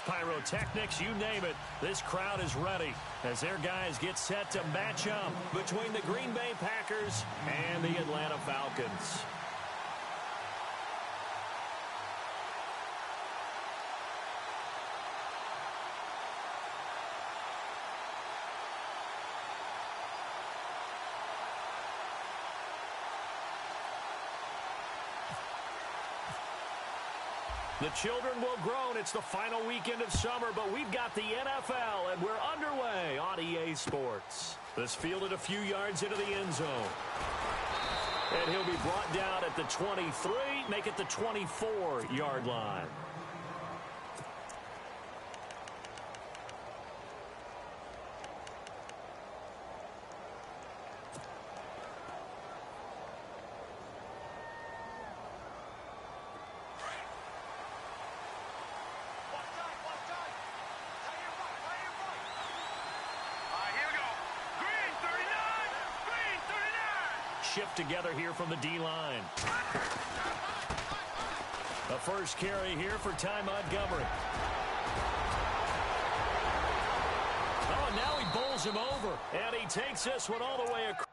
lights, pyrotechnics, you name it. This crowd is ready as their guys get set to match up between the Green Bay Packers and the Atlanta Falcons. The children will groan. It's the final weekend of summer, but we've got the NFL, and we're underway on EA Sports. This fielded a few yards into the end zone. And he'll be brought down at the 23, make it the 24-yard line. Shift together here from the D-line. The first carry here for Ty Montgomery. Oh, and now he bowls him over. And he takes this one all the way across.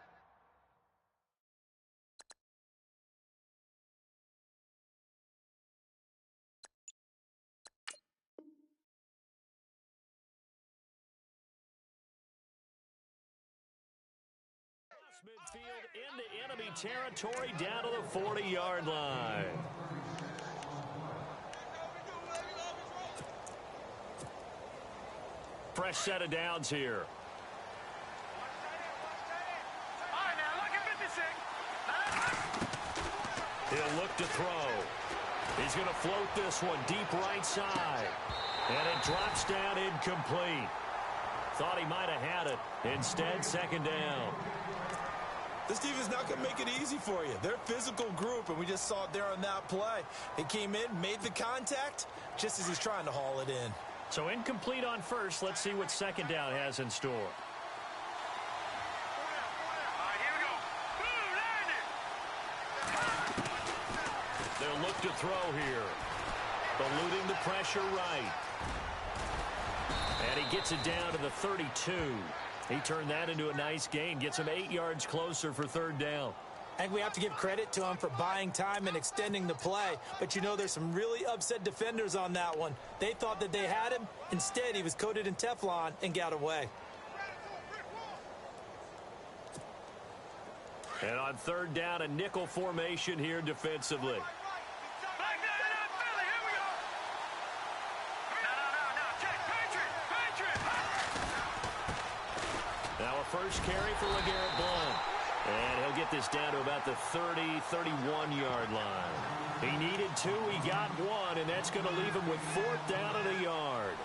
Midfield into enemy territory down to the 40-yard line. Fresh set of downs here. He'll look to throw. He's going to float this one deep right side. And it drops down incomplete. Thought he might have had it. Instead, second down. This team is not going to make it easy for you. They're a physical group, and we just saw it there on that play. He came in, made the contact, just as he's trying to haul it in. So incomplete on first. Let's see what second down has in store. They'll look to throw here. Eluding the pressure right. And he gets it down to the 32. He turned that into a nice gain, gets him 8 yards closer for third down. I think we have to give credit to him for buying time and extending the play. But, you know, there's some really upset defenders on that one. They thought that they had him. Instead, he was coated in Teflon and got away. And on third down, a nickel formation here defensively. First carry for LeGarrette Blount. And he'll get this down to about the 30, 31-yard line. He needed 2, he got 1, and that's going to leave him with fourth down and a yard.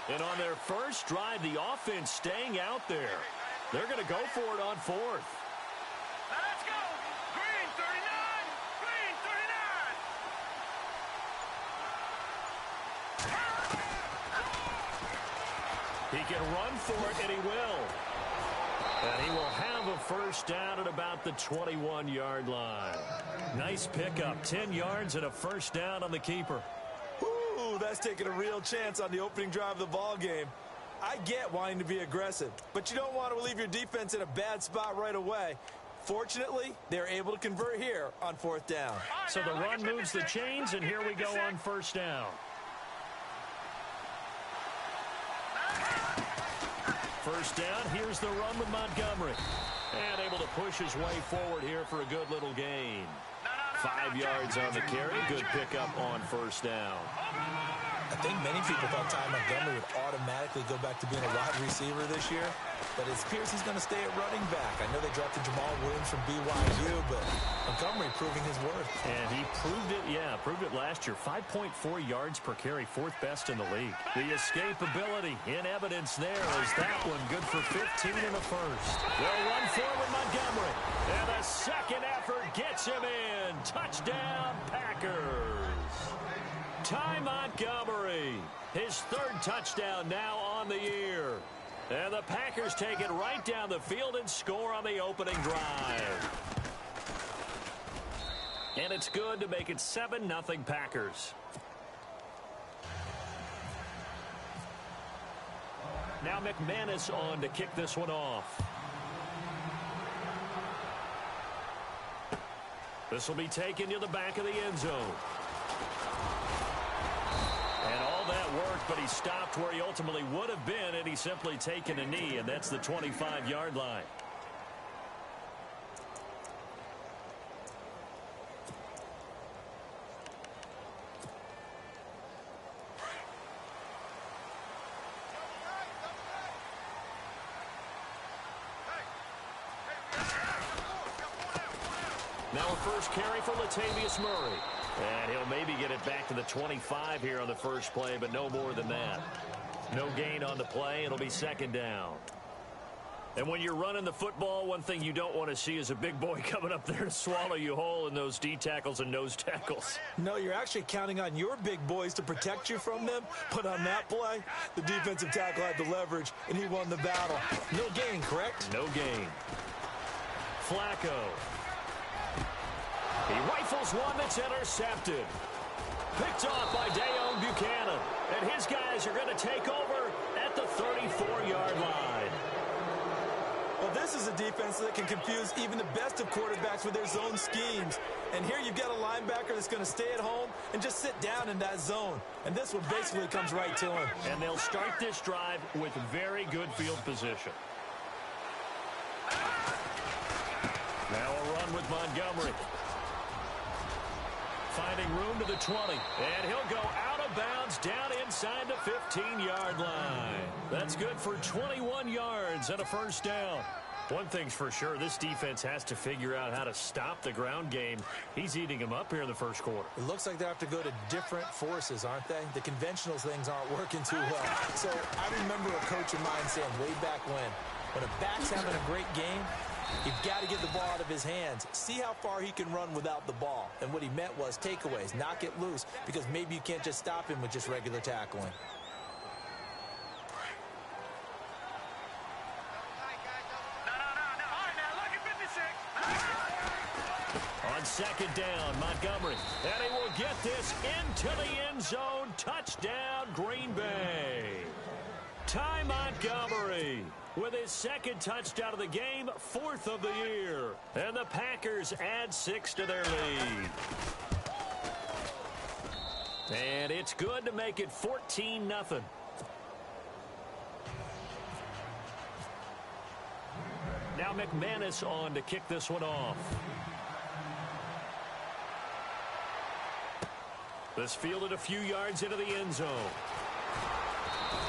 And on their first drive, the offense staying out there. They're going to go for it on fourth. Let's go! Green 39! Green 39! He can run for it, and he will. And he will have a first down at about the 21-yard line. Nice pickup, 10 yards and a first down on the keeper. That's taking a real chance on the opening drive of the ball game. I get wanting to be aggressive, but you don't want to leave your defense in a bad spot right away. Fortunately, they're able to convert here on fourth down. So the run moves the chains, and here we go on first down. First down, here's the run with Montgomery. And able to push his way forward here for a good little gain. 5 yards on the carry. Good pickup on first down. I think many people thought Ty Montgomery would automatically go back to being a wide receiver this year, but it appears he's going to stay at running back. I know they drafted Jamal Williams from BYU, but Montgomery proving his worth. And he proved it, proved it last year. 5.4 yards per carry, fourth best in the league. The escapability in evidence there is that one good for 15 in the first. They'll run forward Montgomery, and the second effort gets him in. Touchdown, Packers. Ty Montgomery, his third touchdown now on the year. And the Packers take it right down the field and score on the opening drive. And it's good to make it 7-0 Packers. Now McManus on to kick this one off. This will be taken to the back of the end zone. And all that worked, but he stopped where he ultimately would have been, and he's simply taken a knee, and that's the 25-yard line. Now a first carry for Latavius Murray. And he'll maybe get it back to the 25 here on the first play, but no more than that. No gain on the play. It'll be second down. And when you're running the football, one thing you don't want to see is a big boy coming up there to swallow you whole in those D tackles and nose tackles. No, you're actually counting on your big boys to protect you from them. But on that play, the defensive tackle had the leverage, and he won the battle. No gain, correct? No gain. Flacco. He rifles one that's intercepted. Picked off by Deone Buchanan. And his guys are going to take over at the 34-yard line. Well, this is a defense that can confuse even the best of quarterbacks with their zone schemes. And here you've got a linebacker that's going to stay at home and just sit down in that zone. And this one basically comes right to him. And they'll start this drive with very good field position. Now a run with Montgomery. Finding room to the 20. And he'll go out of bounds down inside the 15-yard line. That's good for 21 yards and a first down. One thing's for sure, this defense has to figure out how to stop the ground game. He's eating them up here in the first quarter. It looks like they have to go to different forces, aren't they? The conventional things aren't working too well. So I remember a coach of mine saying way back when a back's having a great game, you've got to get the ball out of his hands. See how far he can run without the ball. And what he meant was takeaways, knock it loose, because maybe you can't just stop him with just regular tackling. On second down, Montgomery. And he will get this into the end zone. Touchdown, Green Bay. Ty Montgomery with his second touchdown of the game, fourth of the year. And the Packers add 6 to their lead. And it's good to make it 14-0. Now McManus on to kick this one off. This fielded a few yards into the end zone.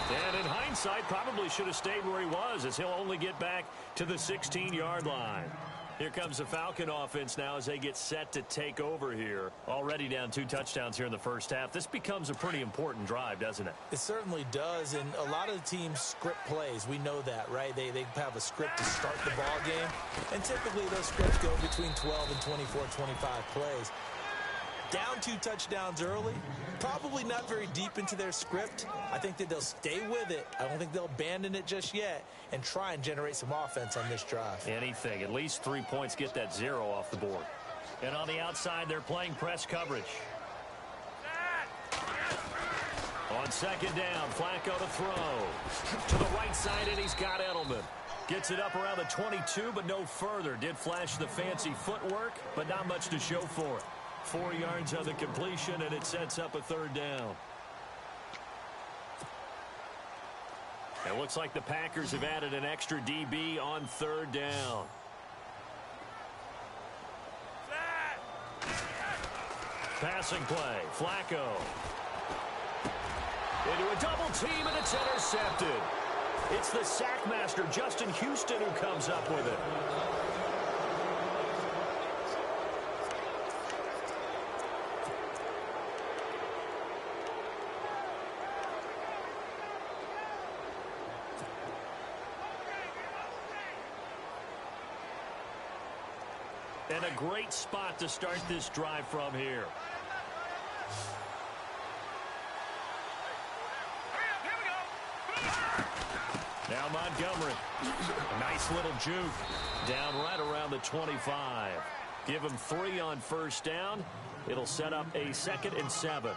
And in hindsight, probably should have stayed where he was, as he'll only get back to the 16-yard line. Here comes the Falcon offense now as they get set to take over here. Already down 2 touchdowns here in the first half. This becomes a pretty important drive, doesn't it? It certainly does, and a lot of the teams script plays. We know that, right? They have a script to start the ball game, and typically those scripts go between 12 and 24, 25 plays. Down 2 touchdowns early, probably not very deep into their script. I think that they'll stay with it. I don't think they'll abandon it just yet and try and generate some offense on this drive. Anything. At least 3 points, get that 0 off the board. And on the outside, they're playing press coverage. On second down, Flacco to throw. To the right side, and he's got Edelman. Gets it up around the 22, but no further. Did flash the fancy footwork, but not much to show for it. 4 yards on the completion, and it sets up a third down. It looks like the Packers have added an extra DB on third down. Passing play, Flacco. Into a double team, and it's intercepted. It's the sack master, Justin Houston, who comes up with it. And a great spot to start this drive from here. Now Montgomery. A nice little juke. Down right around the 25. Give him 3 on first down. It'll set up a 2nd and 7.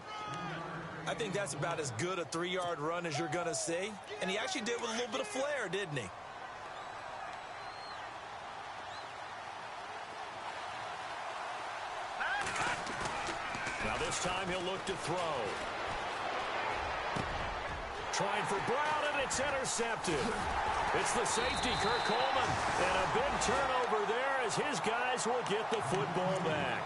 I think that's about as good a 3-yard run as you're going to see. And he actually did with a little bit of flair, didn't he? Now this time he'll look to throw. Trying for Brown, and it's intercepted. It's the safety, Kirk Coleman. And a big turnover there as his guys will get the football back.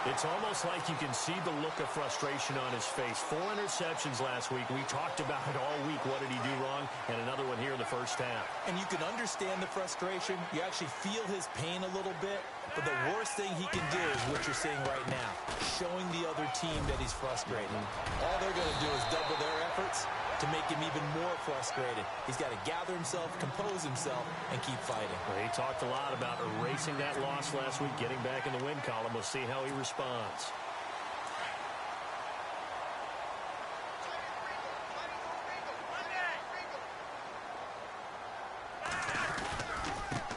It's almost like you can see the look of frustration on his face. 4 interceptions last week. We talked about it all week. What did he do wrong? And another one here in the first half. And you can understand the frustration. You actually feel his pain a little bit. But the worst thing he can do is what you're seeing right now, showing the other team that he's frustrated. All they're going to do is double their efforts to make him even more frustrated. He's got to gather himself, compose himself, and keep fighting. Well, he talked a lot about erasing that loss last week, getting back in the win column. We'll see how he responds.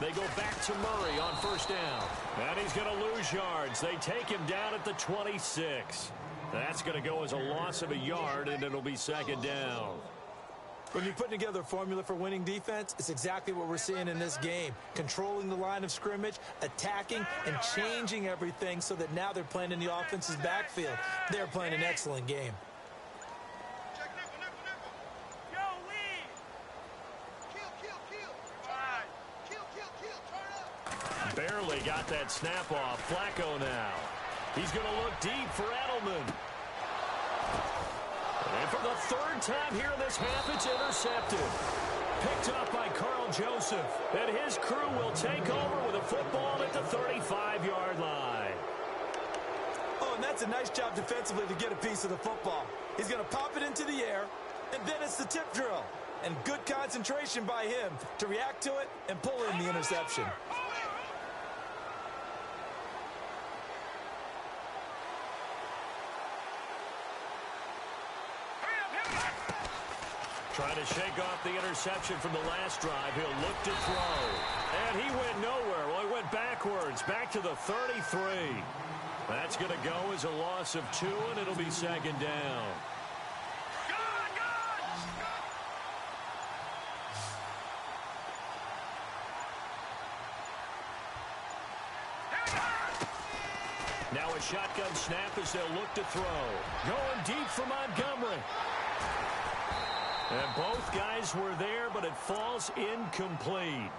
They go back to Murray on first down. And he's going to lose yards. They take him down at the 26. That's going to go as a loss of a yard, and it'll be 2nd down. When you're putting together a formula for winning defense, it's exactly what we're seeing in this game. Controlling the line of scrimmage, attacking, and changing everything so that now they're playing in the offense's backfield. They're playing an excellent game. Barely got that snap off. Flacco now. He's going to look deep for Edelman. And for the 3rd time here in this half, it's intercepted. Picked up by Carl Joseph. And his crew will take over with a football at the 35-yard line. Oh, and that's a nice job defensively to get a piece of the football. He's going to pop it into the air, and then it's the tip drill. And good concentration by him to react to it and pull in the interception. Trying to shake off the interception from the last drive. He'll look to throw. And he went nowhere. Well, he went backwards, back to the 33. That's going to go as a loss of 2, and it'll be 2nd down. Now a shotgun snap as they'll look to throw. Going deep for Montgomery. And both guys were there, but it falls incomplete.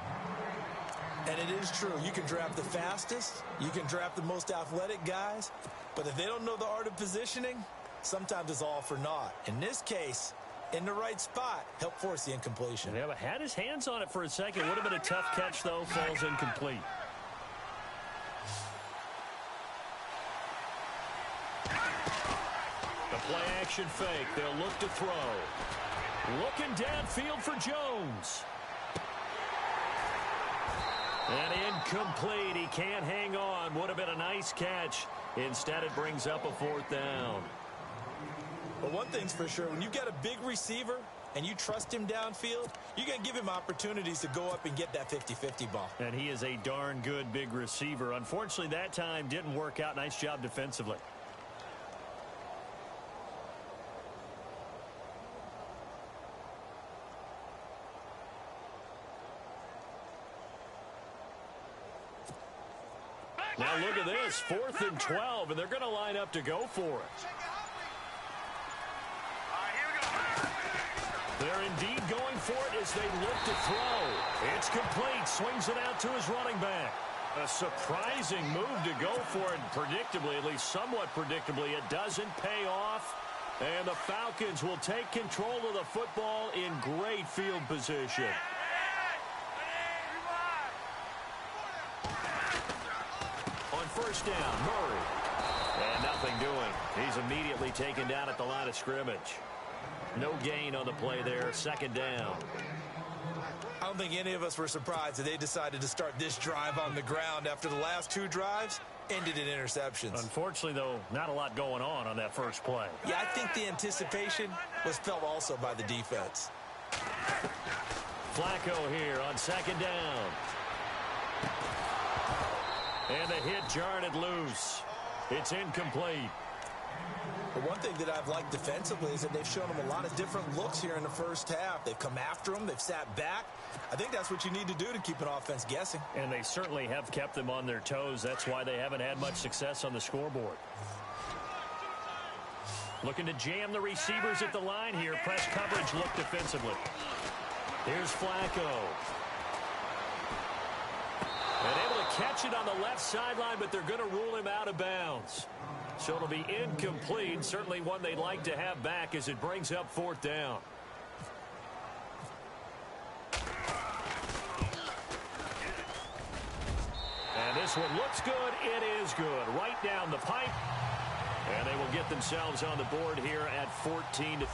And it is true. You can draft the fastest. You can draft the most athletic guys. But if they don't know the art of positioning, sometimes it's all for naught. In this case, in the right spot, help force the incompletion. Yeah, but had his hands on it for a second. Would have been a tough catch, though. Falls incomplete. The play-action fake. They'll look to throw. Looking downfield for Jones. And incomplete. He can't hang on. Would have been a nice catch. Instead, it brings up a 4th down. But one thing's for sure. When you've got a big receiver and you trust him downfield, you're going to give him opportunities to go up and get that 50-50 ball. And he is a darn good big receiver. Unfortunately, that time didn't work out. Nice job defensively. Now look at this, 4th and 12, and they're going to line up to go for it. They're indeed going for it as they look to throw. It's complete, swings it out to his running back. A surprising move to go for it, predictably, at least somewhat predictably. It doesn't pay off, And the Falcons will take control of the football in great field position. On first down, Murray. And nothing doing. He's immediately taken down at the line of scrimmage. No gain on the play there. Second down. I don't think any of us were surprised that they decided to start this drive on the ground after the last two drives ended in interceptions. Unfortunately, though, not a lot going on that first play. Yeah, I think the anticipation was felt also by the defense. Flacco here on second down. And the hit jarred it loose. It's incomplete. The one thing that I've liked defensively is that they've shown them a lot of different looks here in the first half. They've come after them. They've sat back. I think that's what you need to do to keep an offense guessing. And they certainly have kept them on their toes. That's why they haven't had much success on the scoreboard. Looking to jam the receivers at the line here. Press coverage look defensively. Here's Flacco. And able to catch it on the left sideline, but they're going to rule him out of bounds. So it'll be incomplete. Certainly one they'd like to have back as it brings up fourth down. And this one looks good. It is good. Right down the pipe. And they will get themselves on the board here at 14-3.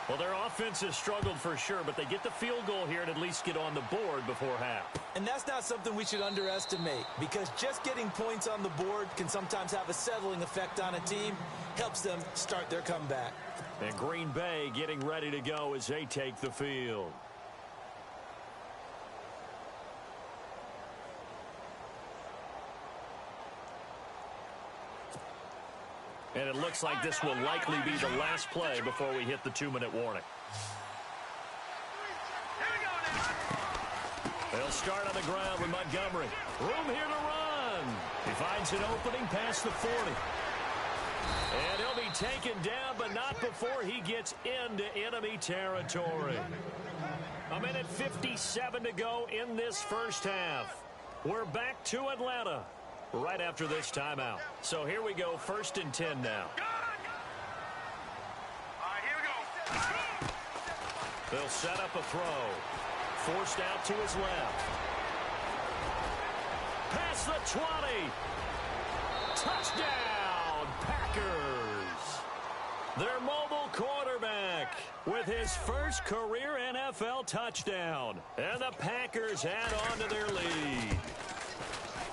Well, their offense has struggled for sure, but they get the field goal here and at least get on the board before half. And that's not something we should underestimate, because just getting points on the board can sometimes have a settling effect on a team. Helps them start their comeback. And Green Bay getting ready to go as they take the field. And it looks like this will likely be the last play before we hit the 2-minute warning. They'll start on the ground with Montgomery. Room here to run. He finds an opening past the 40. And he'll be taken down, but not before he gets into enemy territory. 1:57 to go in this first half. We're back to Atlanta right after this timeout. So here we go, 1st and 10 now. All right, here we go. They'll set up a throw. Forced out to his left. Past the 20. Touchdown, Packers. Their mobile quarterback with his first career NFL touchdown. And the Packers add on to their lead.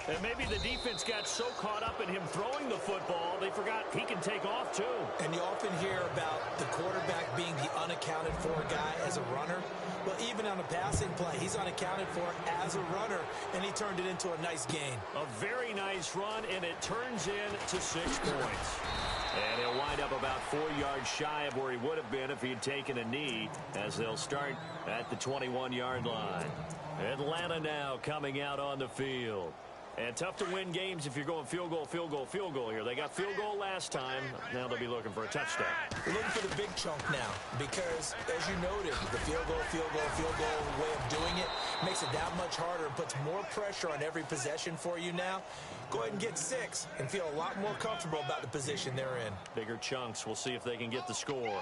And maybe the defense got so caught up in him throwing the football, they forgot he can take off too. And you often hear about the quarterback being the unaccounted for guy as a runner. Well, even on a passing play, he's unaccounted for as a runner, and he turned it into a nice gain. A very nice run, and it turns into 6 points. And he'll wind up about 4 yards shy of where he would have been if he had taken a knee, as they'll start at the 21-yard line. Atlanta now coming out on the field. And tough to win games if you're going field goal, field goal, field goal here. They got field goal last time. Now they'll be looking for a touchdown. We're looking for the big chunk now because, as you noted, the field goal way of doing it makes it that much harder and puts more pressure on every possession for you now. Go ahead and get 6 and feel a lot more comfortable about the position they're in. Bigger chunks. We'll see if they can get the score.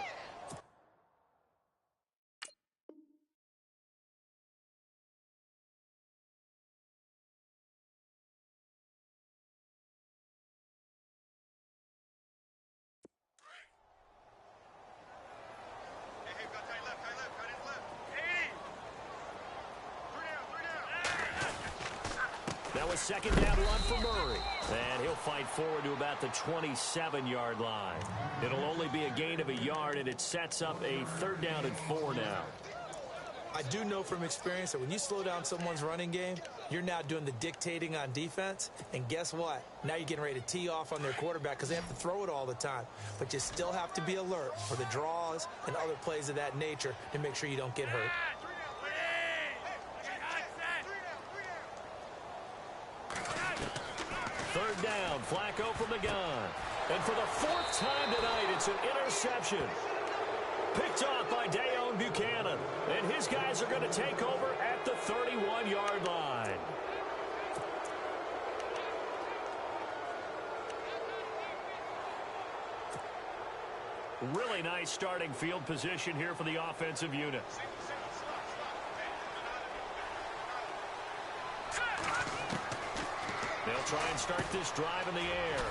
That was second down run for Murray. And he'll fight forward to about the 27-yard line. It'll only be a gain of a yard, and it sets up a 3rd down and 4 now. I do know from experience that when you slow down someone's running game, you're now doing the dictating on defense. And guess what? Now you're getting ready to tee off on their quarterback because they have to throw it all the time. But you still have to be alert for the draws and other plays of that nature to make sure you don't get hurt. Third down, Flacco from the gun. And for the 4th time tonight, it's an interception. Picked off by Deone Buchanan. And his guys are going to take over at the 31-yard line. Really nice starting field position here for the offensive unit. They'll try and start this drive in the air.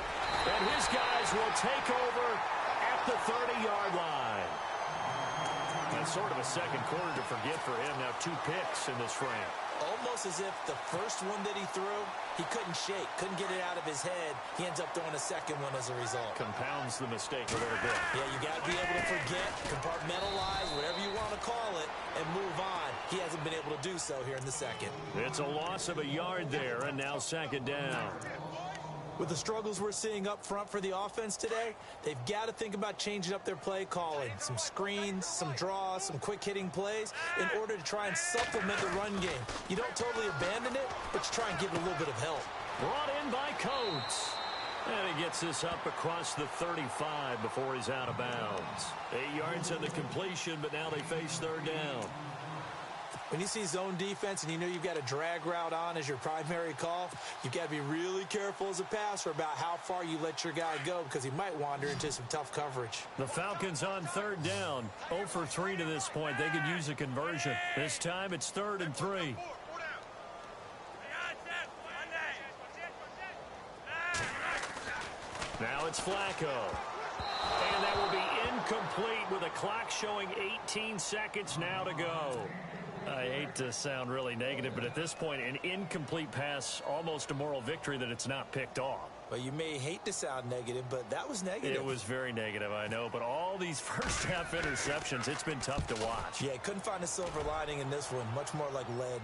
And his guys will take over at the 30-yard line. That's sort of a second quarter to forget for him. Now 2 picks in this frame. Almost as if the first one that he threw, he couldn't shake, couldn't get it out of his head. He ends up throwing a second one as a result. Compounds the mistake a little bit. Yeah, you got to be able to forget, compartmentalize, whatever you want to call it, and move on. He hasn't been able to do so here in the second. It's a loss of a yard there, and now second down. With the struggles we're seeing up front for the offense today, they've got to think about changing up their play calling. Some screens, some draws, some quick-hitting plays in order to try and supplement the run game. You don't totally abandon it, but you try and give it a little bit of help. Brought in by Coates. And he gets this up across the 35 before he's out of bounds. 8 yards on the completion, but now they face third down. When you see zone defense and you know you've got a drag route on as your primary call, you've got to be really careful as a passer about how far you let your guy go because he might wander into some tough coverage. The Falcons on third down. 0 for 3 to this point. They could use a conversion. This time it's 3rd and 3. Now it's Flacco. And that will be incomplete with a clock showing 18 seconds now to go. I hate to sound really negative, but at this point, an incomplete pass, almost a moral victory that it's not picked off. Well, you may hate to sound negative, but that was negative. It was very negative, I know, but all these first-half interceptions, it's been tough to watch. Yeah, couldn't find a silver lining in this one, much more like lead.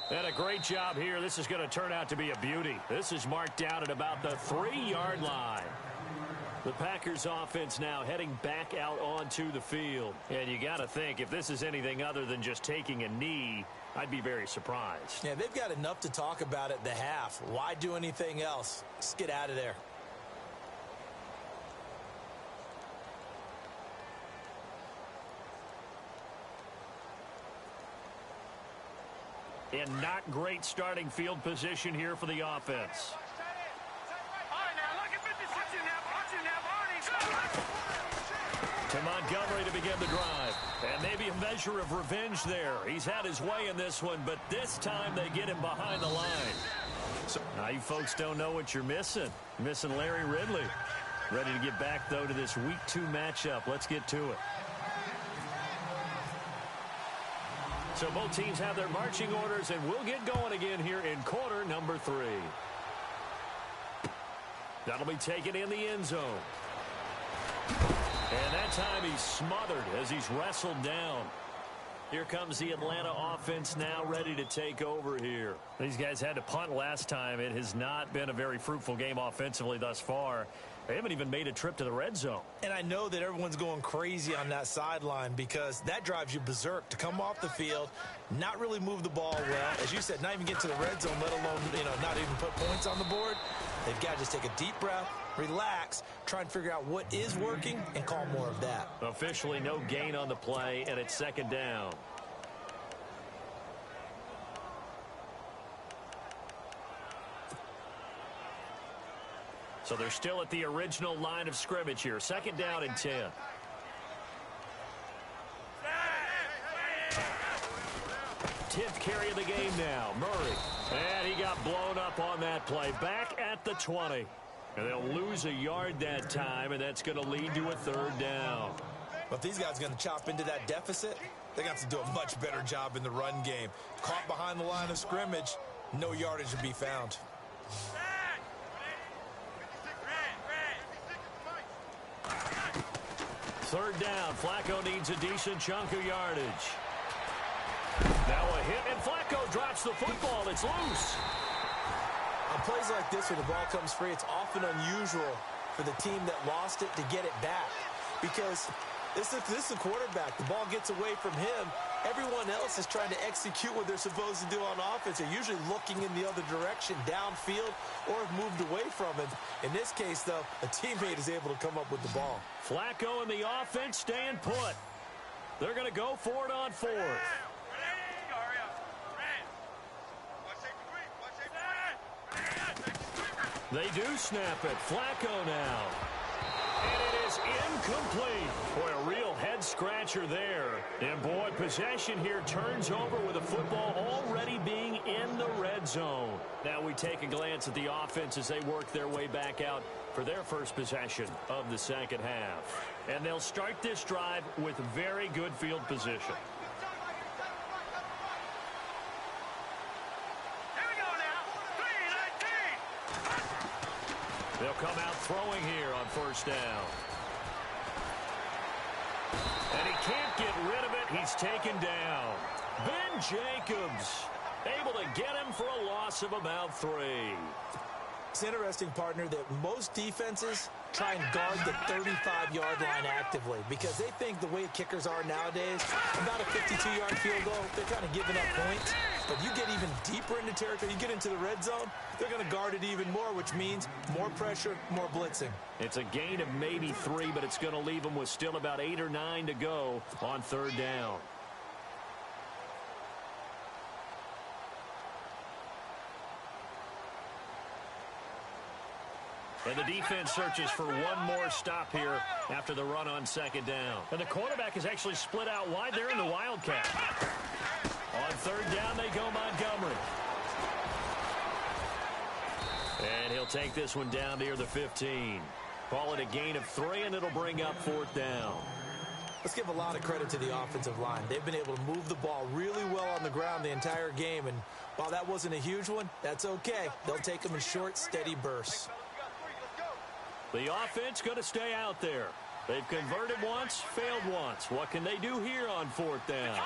And a great job here. This is going to turn out to be a beauty. This is marked down at about the 3-yard line. The Packers offense now heading back out onto the field. And you got to think, if this is anything other than just taking a knee, I'd be very surprised. Yeah, they've got enough to talk about at the half. Why do anything else? Just get out of there. And not great starting field position here for the offense. To Montgomery to begin the drive. And maybe a measure of revenge there. He's had his way in this one, but this time they get him behind the line. So now you folks don't know what you're missing. You're missing Larry Ridley. Ready to get back, though, to this Week 2 matchup. Let's get to it. So both teams have their marching orders, and we'll get going again here in quarter number 3. That'll be taken in the end zone. And that time he's smothered as he's wrestled down. Here comes the Atlanta offense now ready to take over here. These guys had to punt last time. It has not been a very fruitful game offensively thus far. They haven't even made a trip to the red zone. And I know that everyone's going crazy on that sideline because that drives you berserk to come off the field, not really move the ball well. As you said, not even get to the red zone, let alone, not even put points on the board. They've got to just take a deep breath, relax, try and figure out what is working, and call more of that. Officially no gain on the play, and it's second down. So they're still at the original line of scrimmage here. Second down and 10. 10th carry of the game now. Murray. And he got blown up on that play. Back at the 20. And they'll lose a yard that time, and that's going to lead to a third down. But if these guys are going to chop into that deficit, they got to do a much better job in the run game. Caught behind the line of scrimmage, no yardage to be found. Third down. Flacco needs a decent chunk of yardage. Now a hit, and Flacco drops the football. It's loose. On plays like this, when the ball comes free, it's often unusual for the team that lost it to get it back. Because this is the quarterback. The ball gets away from him. Everyone else is trying to execute what they're supposed to do on offense. They're usually looking in the other direction, downfield, or have moved away from him. In this case, though, a teammate is able to come up with the ball. Flacco and the offense staying put. They're going to go for it on 4th. They do snap it. Flacco now. And it is incomplete. Boy, a real head-scratcher there. And, boy, possession here turns over with the football already being in the red zone. Now we take a glance at the offense as they work their way back out for their first possession of the second half. And they'll start this drive with very good field position. They'll come out throwing here on first down. And he can't get rid of it. He's taken down. Ben Jacobs able to get him for a loss of about 3. It's interesting, partner, that most defenses try and guard the 35-yard line actively because they think the way kickers are nowadays, about a 52-yard field goal, they're kind of giving up points. But you get even deeper into territory, you get into the red zone, they're going to guard it even more, which means more pressure, more blitzing. It's a gain of maybe 3, but it's going to leave them with still about 8 or 9 to go on third down. And the defense searches for one more stop here after the run on second down. And the quarterback is actually split out wide there in the Wildcat. On third down, they go Montgomery. And he'll take this one down near the 15. Call it a gain of 3, and it'll bring up fourth down. Let's give a lot of credit to the offensive line. They've been able to move the ball really well on the ground the entire game. And while that wasn't a huge one, that's okay. They'll take them in short, steady bursts. The offense going to stay out there. They've converted once, failed once. What can they do here on fourth down?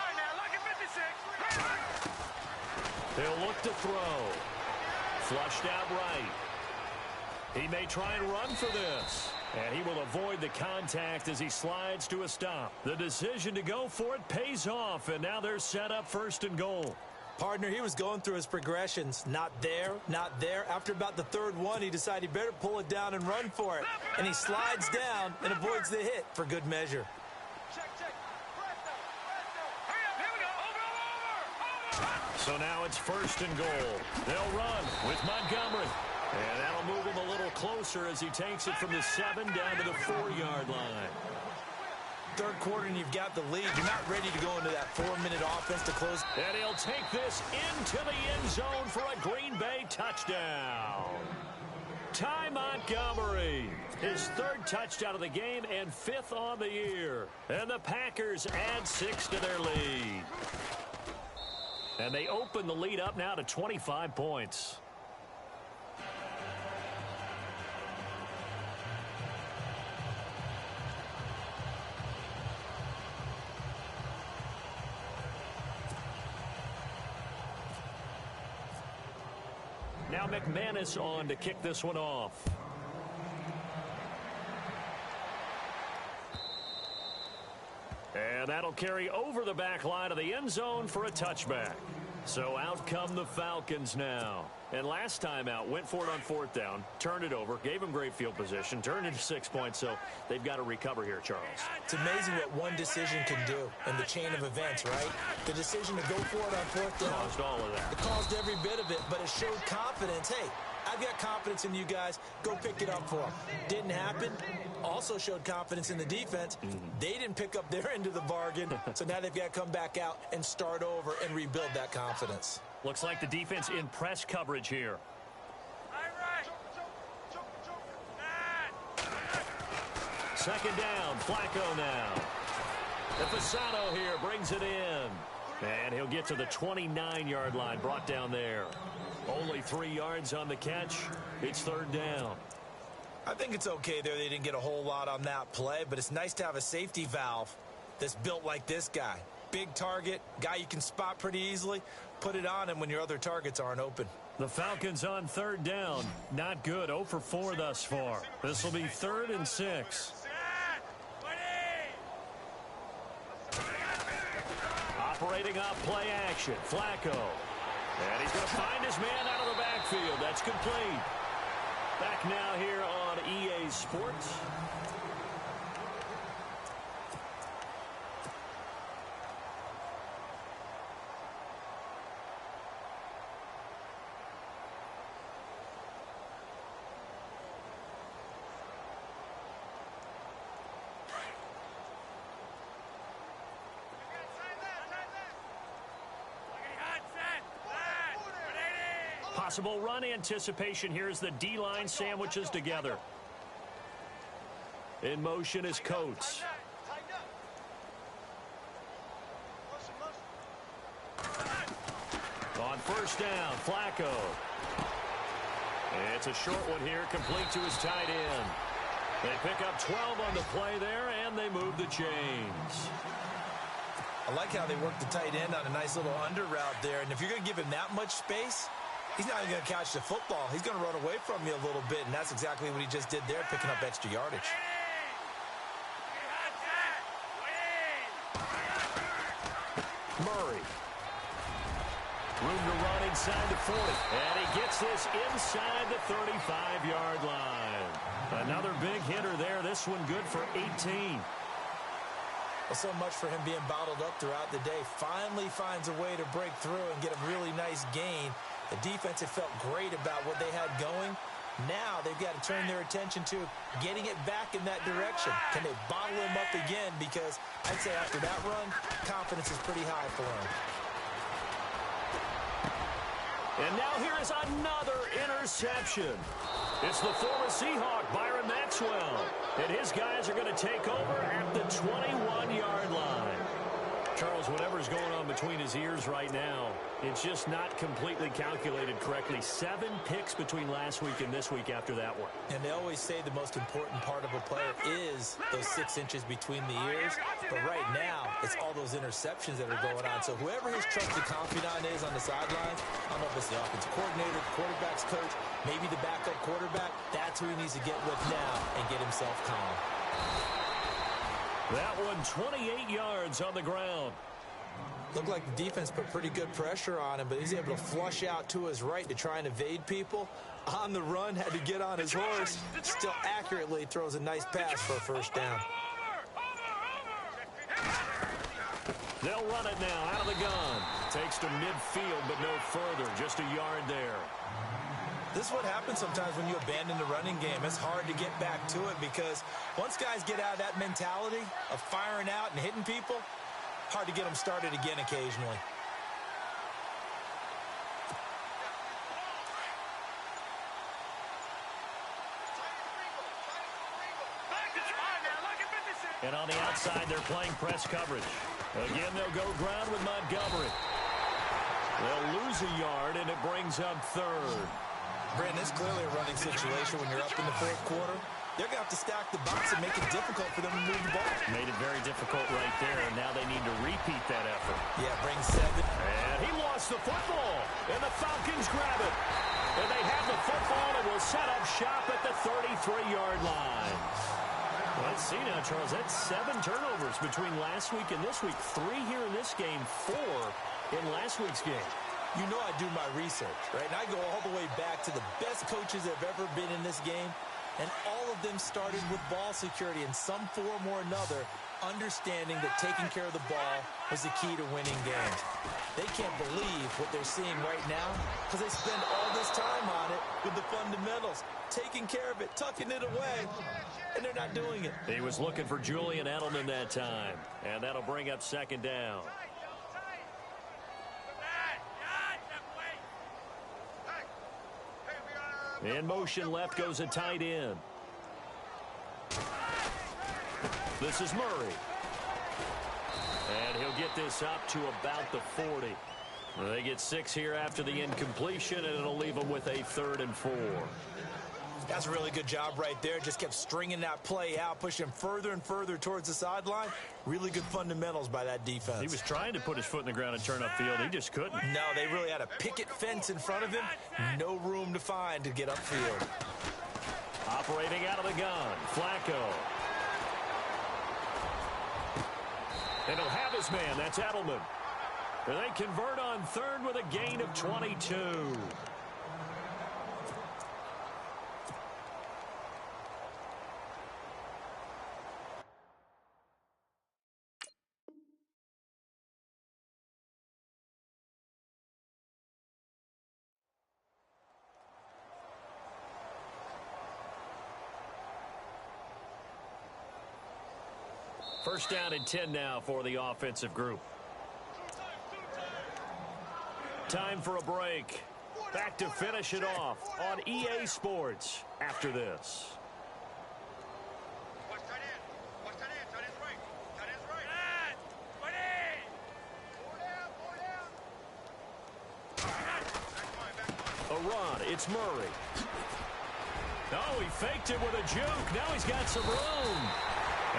They'll look to throw. Flushed out right. He may try and run for this. And he will avoid the contact as he slides to a stop. The decision to go for it pays off, and now they're set up first and goal. Partner, he was going through his progressions. Not there, not there. After about the third one, he decided he better pull it down and run for it. And he slides down and avoids the hit for good measure. So now it's first and goal. They'll run with Montgomery. And that'll move him a little closer as he takes it from the 7 down to the 4-yard line. Third quarter and you've got the lead. You're not ready to go into that 4-minute offense to close. And he'll take this into the end zone for a Green Bay touchdown. Ty Montgomery, his 3rd touchdown of the game and 5th on the year. And the Packers add 6 to their lead. And they open the lead up now to 25 points. Now McManus on to kick this one off. And that'll carry over the back line of the end zone for a touchback. So out come the Falcons now. And last time out, went for it on fourth down, turned it over, gave them great field position, turned into 6 points, so they've got to recover here, Charles. It's amazing what one decision can do in the chain of events, right? The decision to go for it on fourth down. Caused all of that. It caused every bit of it, but it showed confidence. Hey, I've got confidence in you guys. Go pick it up for them. Didn't happen. Also showed confidence in the defense. They didn't pick up their end of the bargain, so now they've got to come back out and start over and rebuild that confidence. Looks like the defense in press coverage here. Second down, Flacco now. And Fasano here brings it in. And he'll get to the 29-yard line, brought down there. Only 3 yards on the catch. It's third down. I think it's okay there. They didn't get a whole lot on that play, but it's nice to have a safety valve that's built like this guy. Big target, guy you can spot pretty easily. Put it on him when your other targets aren't open. The Falcons on third down. Not good. 0 for 4 thus far. This will be 3rd and 6. Operating off play action. Flacco. And he's going to find his man out of the backfield. That's complete. Back now here on EA Sports. Possible run anticipation here as the D-line sandwiches together. In motion is Coates. On first down, Flacco. It's a short one here, complete to his tight end. They pick up 12 on the play there, and they move the chains. I like how they work the tight end on a nice little under route there. And if you're going to give him that much space, he's not even going to catch the football. He's going to run away from you a little bit, and that's exactly what he just did there, picking up extra yardage. Murray. Room to run inside the 40. And he gets this inside the 35-yard line. Another big hitter there. This one good for 18. Well, so much for him being bottled up throughout the day. Finally finds a way to break through and get a really nice gain. The defense had felt great about what they had going. Now they've got to turn their attention to getting it back in that direction. Can they bottle him up again? Because I'd say after that run, confidence is pretty high for him. And now here is another interception. It's the former Seahawk, Byron Maxwell. And his guys are going to take over at the 21-yard line. Charles, whatever's going on between his ears right now, it's just not completely calculated correctly. 7 picks between last week and this week after that one. And they always say the most important part of a player is those 6 inches between the ears. But right now, it's all those interceptions that are going on. So whoever his trusted confidant is on the sidelines, I don't know if it's the offensive coordinator, the quarterback's coach, maybe the backup quarterback, that's who he needs to get with now and get himself calm. That one 28 yards on the ground. Looked like the defense put pretty good pressure on him, but he's able to flush out to his right to try and evade people. On the run, had to get on his horse. Still accurately throws a nice pass for a first down. They'll run it now out of the gun. Takes to midfield, but no further. Just a yard there. This is what happens sometimes when you abandon the running game. It's hard to get back to it because once guys get out of that mentality of firing out and hitting people, hard to get them started again occasionally. And on the outside, they're playing press coverage. Again, they'll go ground with Montgomery. They'll lose a yard, and it brings up third. Brandon, it's clearly a running situation when you're up in the fourth quarter. They're going to have to stack the box and make it difficult for them to move the ball. Made it very difficult right there, and now they need to repeat that effort. Yeah, bring 7. And he lost the football, and the Falcons grab it. And they have the football and will set up shop at the 33-yard line. Let's see now, Charles. That's 7 turnovers between last week and this week. 3 here in this game, 4 in last week's game. You know I do my research, right? And I go all the way back to the best coaches that have ever been in this game. And all of them started with ball security in some form or another, understanding that taking care of the ball was the key to winning games. They can't believe what they're seeing right now because they spend all this time on it with the fundamentals, taking care of it, tucking it away, and they're not doing it. He was looking for Julian Edelman that time, and that'll bring up second down. In motion left goes a tight end. This is Murray. And he'll get this up to about the 40. They get 6 here after the incompletion, and it'll leave them with a 3rd and 4. That's a really good job right there. Just kept stringing that play out, pushing further and further towards the sideline. Really good fundamentals by that defense. He was trying to put his foot in the ground and turn upfield. He just couldn't. No, they really had a picket fence in front of him. No room to find to get upfield. Operating out of the gun, Flacco. And he'll have his man. That's Edelman. And they convert on 3rd with a gain of 22. First down and 10 now for the offensive group. Time for a break. Back to finish it off on EA Sports after this. Watch tight end. Watch tight end. Tight end's right. Tight end's right. Tight end. Four down. A run. It's Murray. Oh, he faked it with a juke. Now he's got some room.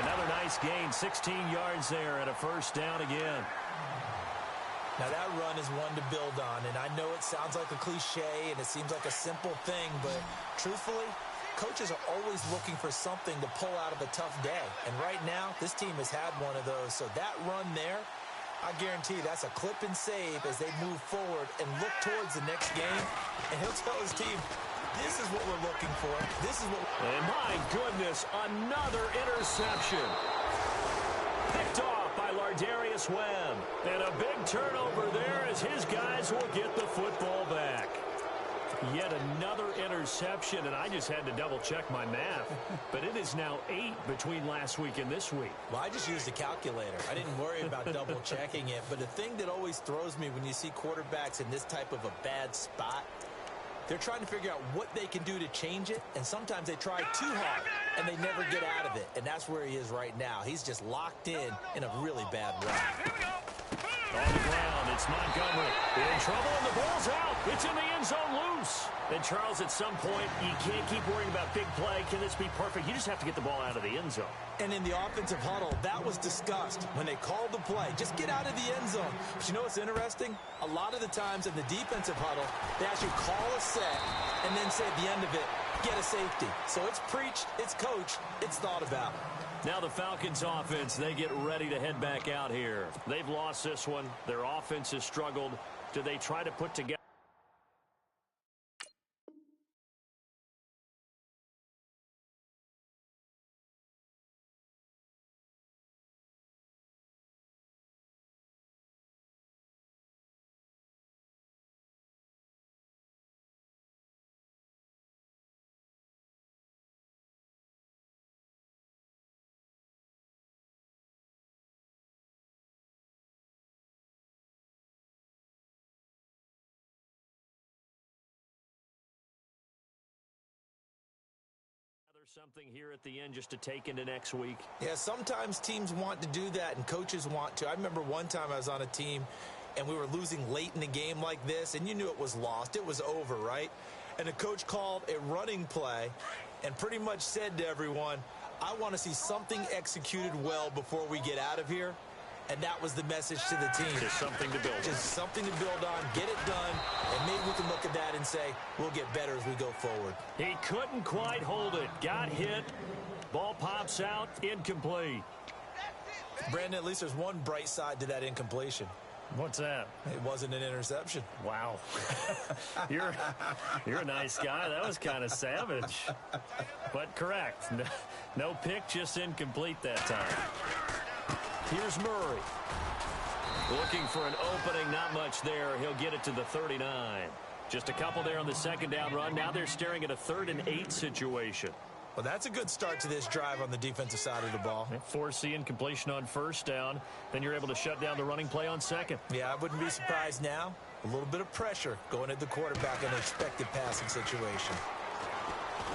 Another nice gain. 16 yards there and a first down again. Now, that run is one to build on, and I know it sounds like a cliche and it seems like a simple thing, but truthfully, coaches are always looking for something to pull out of a tough day. And right now, this team has had one of those. So that run there, I guarantee that's a clip and save as they move forward and look towards the next game. And he'll tell his team, this is what we're looking for. This is what. And my goodness, another interception. Picked off by Lardarius Webb. And a big turnover there as his guys will get the football back. Yet another interception, and I just had to double-check my math. But it is now 8 between last week and this week. Well, I just used a calculator. I didn't worry about double-checking it. But the thing that always throws me when you see quarterbacks in this type of a bad spot, they're trying to figure out what they can do to change it, and sometimes they try too hard, and they never get out of it. And that's where he is right now. He's just locked in a really bad run. On the ground, it's Montgomery. In trouble, and the ball's out. It's in the end zone loose. And, Charles, at some point, you can't keep worrying about big play. Can this be perfect? You just have to get the ball out of the end zone. And in the offensive huddle, that was discussed when they called the play. Just get out of the end zone. But you know what's interesting? A lot of the times in the defensive huddle, they actually call a set and then say at the end of it, get a safety. So it's preached, it's coached, it's thought about. Now the Falcons offense, they get ready to head back out here. They've lost this one. Their offense has struggled. Do they try to put together? Something here at the end just to take into next week. Yeah, sometimes teams want to do that and coaches want to. I remember one time I was on a team and we were losing late in the game like this, and you knew it was lost. It was over, right? And the coach called a running play and pretty much said to everyone, I want to see something executed well before we get out of here. And that was the message to the team. Just something to build on. Just something to build on, get it done, and maybe we can look at that and say, we'll get better as we go forward. He couldn't quite hold it. Got hit. Ball pops out. Incomplete. Brandon, at least there's one bright side to that incompletion. What's that? It wasn't an interception. Wow. You're a nice guy. That was kind of savage. But correct. No pick, just incomplete that time. Here's Murray. Looking for an opening, not much there. He'll get it to the 39. Just a couple there on the second down run. Now they're staring at a 3rd and 8 situation. Well, that's a good start to this drive on the defensive side of the ball. Force the incompletion on first down. Then you're able to shut down the running play on second. Yeah, I wouldn't be surprised now. A little bit of pressure going at the quarterback in an expected passing situation.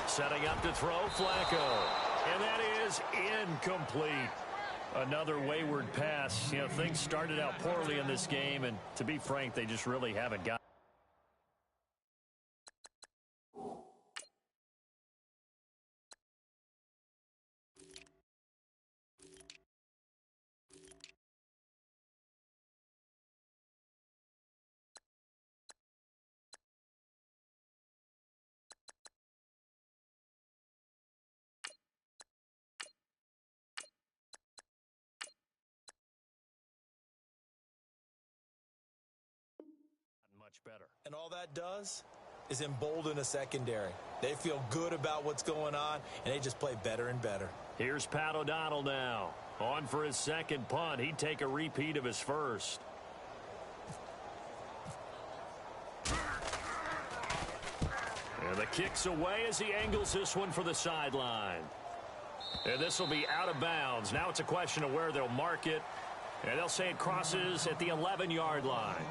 Setting up to throw, Flacco. And that is incomplete. Another wayward pass. You know, things started out poorly in this game, and to be frank, they just really haven't got. Much better. And all that does is embolden a secondary. They feel good about what's going on, and they just play better and better. Here's Pat O'Donnell now. On for his second punt. He'd take a repeat of his first. And the kick's away as he angles this one for the sideline. And this will be out of bounds. Now it's a question of where they'll mark it. And they'll say it crosses at the 11-yard line.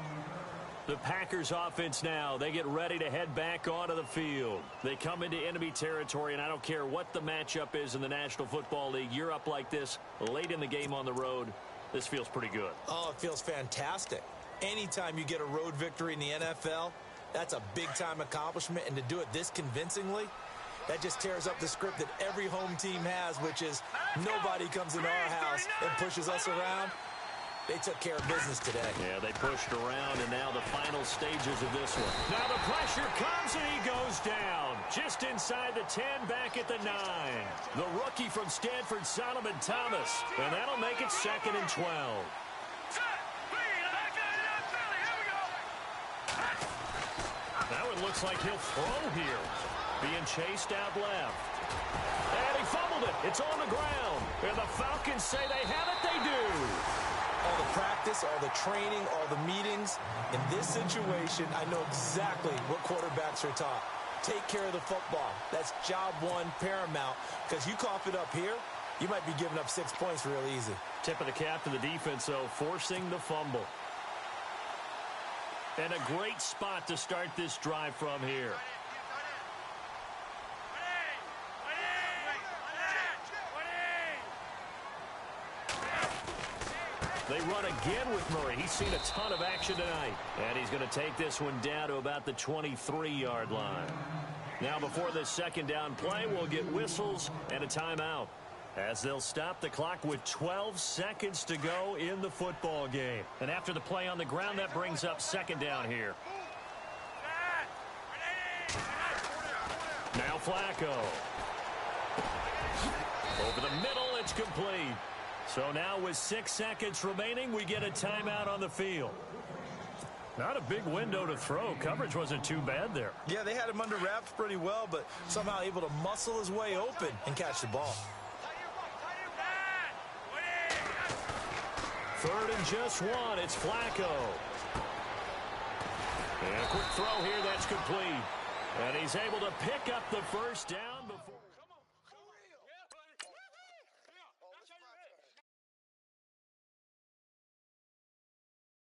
The Packers offense now, they get ready to head back onto the field. They come into enemy territory, and I don't care what the matchup is in the National Football League. You're up like this late in the game on the road. This feels pretty good. Oh, it feels fantastic. Anytime you get a road victory in the NFL, that's a big-time accomplishment, and to do it this convincingly, that just tears up the script that every home team has, which is nobody comes into our house and pushes us around. They took care of business today. Yeah, they pushed around, and now the final stages of this one. Now the pressure comes, and he goes down. Just inside the 10, back at the 9. The rookie from Stanford, Solomon Thomas. And that'll make it 2nd and 12. Now it looks like he'll throw here. Being chased out left. And he fumbled it. It's on the ground. And the Falcons say they have it. They do. All the practice, all the training, all the meetings. In this situation, I know exactly what quarterbacks are taught. Take care of the football. That's job one, paramount. Because you cough it up here, you might be giving up 6 points real easy. Tip of the cap to the defense, though, forcing the fumble. And a great spot to start this drive from here. They run again with Murray. He's seen a ton of action tonight. And he's going to take this one down to about the 23-yard line. Now, before this second down play, we'll get whistles and a timeout, as they'll stop the clock with 12 seconds to go in the football game. And after the play on the ground, that brings up second down here. Now Flacco. Over the middle, it's complete. So now with 6 seconds remaining, we get a timeout on the field. Not a big window to throw. Coverage wasn't too bad there. Yeah, they had him under wraps pretty well, but somehow able to muscle his way open and catch the ball. 3rd and just 1. It's Flacco. And a quick throw here. That's complete. And he's able to pick up the first down.